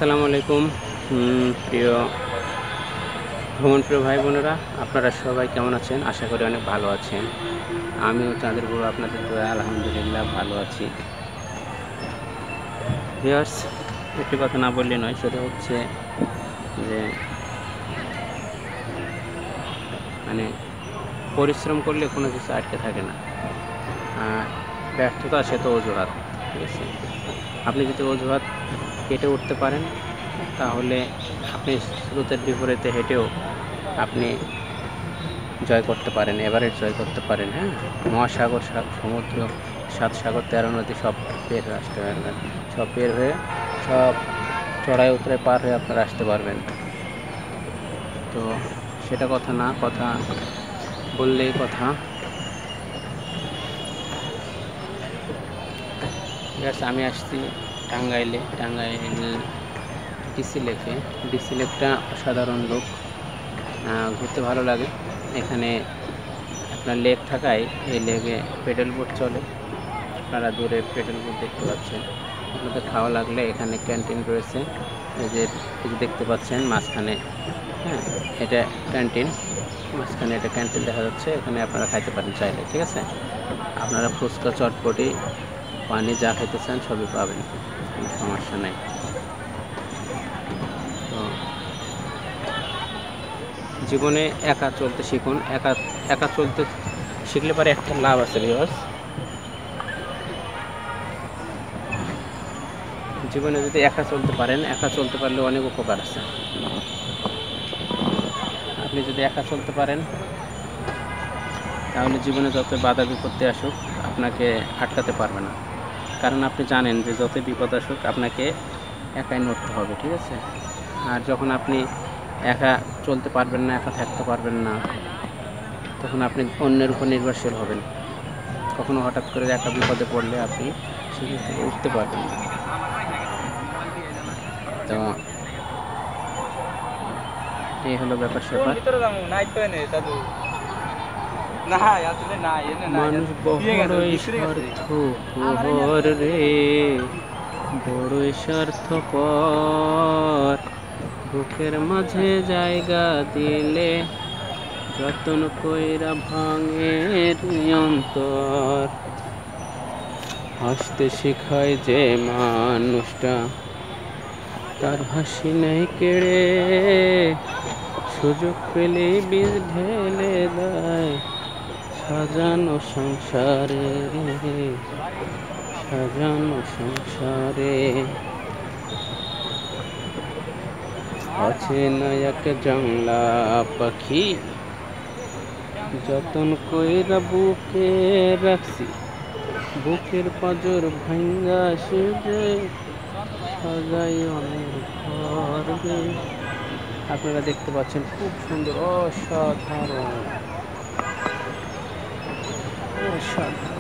আসসালামু আলাইকুম প্রিয় ভ্রমণপ্রিয় ভাই বোনেরা, আপনারা সবাই কেমন আছেন? আশা করি অনেক ভালো আছেন। আমিও চাঁদের গুঁড়ো আপনাদের দয়ায় আলহামদুলিল্লাহ ভালো আছি। ভিউয়ার্স, একটি কথা না বললে নয়, সেটা হচ্ছে যে মানে পরিশ্রম করলে কোনো কিছু আটকে থাকে না। ব্যর্থতা সে তো অজুহাত, ঠিক আছে? আপনি যদি অজুহাত কেটে উঠতে পারেন, তাহলে আপনি স্রোতের বিপরীতে হেঁটেও আপনি জয় করতে পারেন, এভারেস্ট জয় করতে পারেন। হ্যাঁ, মহাসাগর, সমুদ্র, 7 সাগর 13 নদী সব পের হয়ে আসতে পারবেন। সব পের হয়ে, সব চড়াই উতরাই পার হয়ে আপনারা আসতে পারবেন। তো সেটা কথা না, কথা বললেই কথা। ঠিক আছে, আমি আসছি টাঙ্গাইলে। টাঙ্গাইল ডিসি লেকটা অসাধারণ লোক, ঘুরতে ভালো লাগে। এখানে আপনার লেক থাকায় এই লেকে পেডেল বোট চলে। আপনারা দূরে পেডেল বোট দেখতে পাচ্ছেন। আপনাদের খাওয়া লাগলে এখানে ক্যান্টিন রয়েছে। এই যে দেখতে পাচ্ছেন মাঝখানে, হ্যাঁ, এটা ক্যান্টিন। মাঝখানে এটা ক্যান্টিন দেখা যাচ্ছে, এখানে আপনারা খাইতে পারেন চাইলে। ঠিক আছে, আপনারা ফুচকা, চটপটি, পানি যা খেতে চান সবই পাবেন, কোনো সমস্যা নেই। তো জীবনে একা চলতে শিখুন। একা চলতে শিখলে পরে একটা লাভ আছে ভিউয়ার্স। জীবনে যদি একা চলতে পারেন, একা চলতে পারলে অনেক উপকার আছে। আপনি যদি একা চলতে পারেন, তাহলে জীবনে যত বাধা বিপত্তি আসুক আপনাকে আটকাতে পারবে না। কারণ আপনি জানেন যে যত বিপদ আসুক আপনাকে একাই নড়তে হবে। ঠিক আছে, আর যখন আপনি একা চলতে পারবেন না, একা থাকতে পারবেন না, তখন আপনি অন্যের উপর নির্ভরশীল হবেন। কখনো হঠাৎ করে একা বিপদে পড়লে আপনি সেখান থেকে উঠতে পারবেন না। তো এই হলো ব্যাপার স্যাপার। মানুষ বড়ই স্বার্থপর রে, বড়ই স্বার্থপর। বুকের মাঝে জায়গা দিলে যতন কইরা ভাঙে অন্তর। হাসতে শেখায় যে মানুষটা, তার হাসি নাই কেড়ে, সুযোগ পেলে বীজ ঢেলে দেয় সাজানো সংসারে, সাজানো সংসারে। আছে না এক জংলা পাখি, যতন কইরা বুকে রাখছি, বুকের পাজর ভাঙ্গা সেজে সাজাই অনেক ঘর। আপনারা দেখতে পাচ্ছেন খুব সুন্দর, অসাধারণ, অসাধারণ।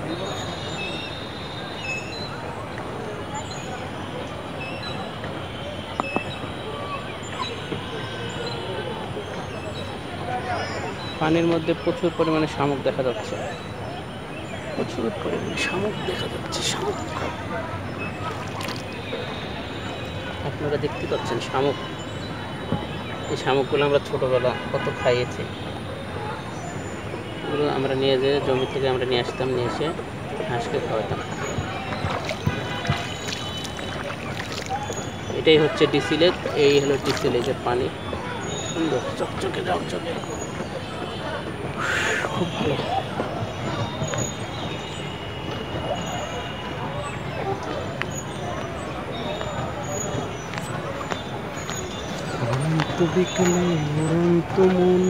পানির মধ্যে প্রচুর পরিমাণে শামুক দেখা যাচ্ছে, প্রচুর পরিমাণে শামুক দেখা যাচ্ছে। শামুক আপনারা দেখতে পাচ্ছেন, শামুক। এই শামুকগুলো আমরা ছোটবেলা কত খাইয়েছি। এগুলো আমরা নিয়ে যেয়ে জমি থেকে আমরা নিয়ে আসতাম, নিয়ে এসে হাঁসকে খাওয়াতাম। এটাই হচ্ছে ডিসি লেক। এই হলো ডিসি লেকের পানি, সুন্দর চকচকে ঝকঝকে, খুব ভালো। বিকেলে উড়ন্ত মন